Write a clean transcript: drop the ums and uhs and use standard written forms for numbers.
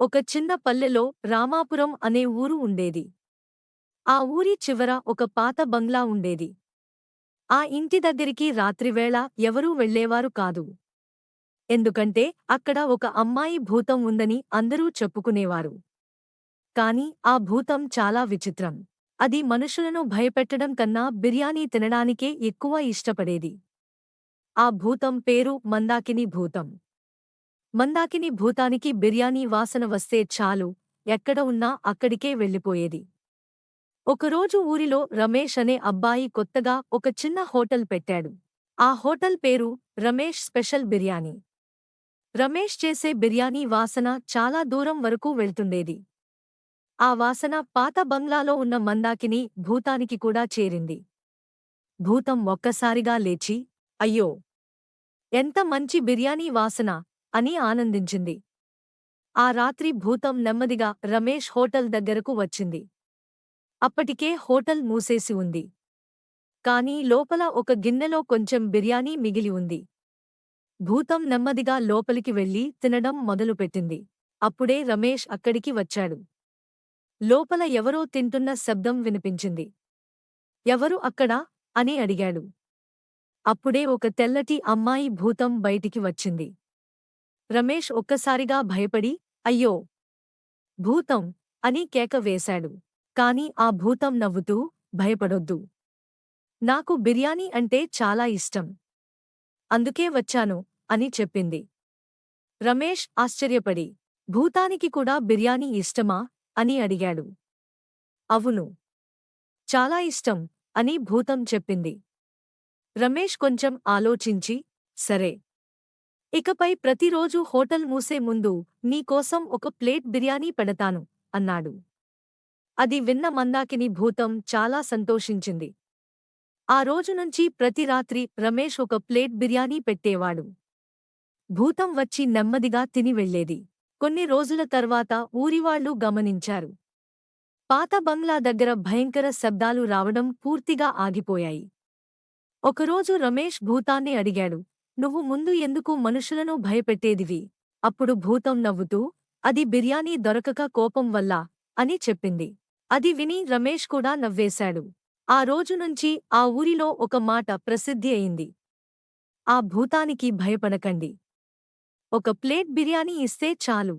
ఒక చిన్న పల్లెలో రామాపురం అనే ఊరు ఉండేది. ఆ ఊరి చివర ఒక పాత బంగ్లా ఉండేది. ఆ ఇంటి దగ్గరికి రాత్రివేళ ఎవరూ వెళ్ళేవారు కాదు. ఎందుకంటే అక్కడ ఒక అమ్మాయి భూతం ఉందని అందరూ చెప్పుకునేవారు. కాని ఆ భూతం చాలా విచిత్రం. అది మనుషులను భయపెట్టడం కన్నా బిర్యానీ తినడానికే ఎక్కువ ఇష్టపడేది. ఆ భూతం పేరు మందాకిని భూతం. మందాకిని భూతానికి బిర్యానీ వాసన వస్తే చాలు, ఎక్కడ ఉన్నా అక్కడికే వెళ్ళిపోయేది. ఒకరోజు ఊరిలో రమేష్ అనే అబ్బాయి కొత్తగా ఒక చిన్న హోటల్ పెట్టాడు. ఆ హోటల్ పేరు రమేష్ స్పెషల్ బిర్యానీ. రమేష్ చేసే బిర్యానీ వాసన చాలా దూరం వరకు వెళ్తుండేది. ఆ వాసన పాత బంగ్లాలో ఉన్న మందాకిని భూతానికి కూడా చేరింది. భూతం ఒక్కసారిగా లేచి, అయ్యో! ఎంత మంచి బిర్యానీ వాసన అని ఆనందించింది. ఆ రాత్రి భూతం నెమ్మదిగా రమేష్ హోటల్ దగ్గరకు వచ్చింది. అప్పటికే హోటల్ మూసేసి ఉంది. కానీ లోపల ఒక గిన్నెలో కొంచెం బిర్యానీ మిగిలి ఉంది. భూతం నెమ్మదిగా లోపలికి వెళ్లి తినడం మొదలుపెట్టింది. అప్పుడే రమేష్ అక్కడికి వచ్చాడు. లోపల ఎవరో తింటున్న శబ్దం వినిపించింది. ఎవరు అక్కడ? అని అడిగాడు. అప్పుడే ఒక తెల్లటి అమ్మాయి భూతం బయటికి వచ్చింది. రమేష్ ఒక్కసారిగా భయపడి, అయ్యో! భూతం! అని కేక వేశాడు. కాని ఆ భూతం నవ్వుతూ, భయపడొద్దు. నాకు బిర్యానీ అంటే చాలా ఇష్టం. అందుకే వచ్చాను అని చెప్పింది. రమేష్ ఆశ్చర్యపడి, భూతానికి కూడా బిర్యానీ ఇష్టమా? అని అడిగాడు. అవును. చాలా ఇష్టం అని భూతం చెప్పింది. రమేష్ కొంచెం ఆలోచించి, సరే. ఇకపై ప్రతిరోజూ హోటల్ మూసే ముందు నీకోసం ఒక ప్లేట్ బిర్యానీ పెడతాను అన్నాడు. అది విన్న మందాకిని భూతం చాలా సంతోషించింది. ఆ రోజునుంచి ప్రతి రాత్రి రమేష్ ఒక ప్లేట్ బిర్యానీ పెట్టేవాడు. భూతం వచ్చి నెమ్మదిగా తిని వెళ్ళేది. కొన్ని రోజుల తర్వాత ఊరివాళ్లు గమనించారు. పాత బంగ్లా దగ్గర భయంకర శబ్దాలు రావడం పూర్తిగా ఆగిపోయాయి. ఒకరోజు రమేష్ భూతాన్ని అడిగాడు, నువ్వు ముందు ఎందుకు మనుషులను భయపెట్టేదివి? అప్పుడు భూతం నవ్వుతూ, అది బిర్యానీ దొరకక కోపం వల్ల అని చెప్పింది. అది విని రమేష్ కూడా నవ్వేశాడు. ఆ రోజునుంచి ఆ ఊరిలో ఒక మాట ప్రసిద్ధి అయింది. ఆ భూతానికి భయపడకండి. ఒక ప్లేట్ బిర్యానీ ఇస్తే చాలు.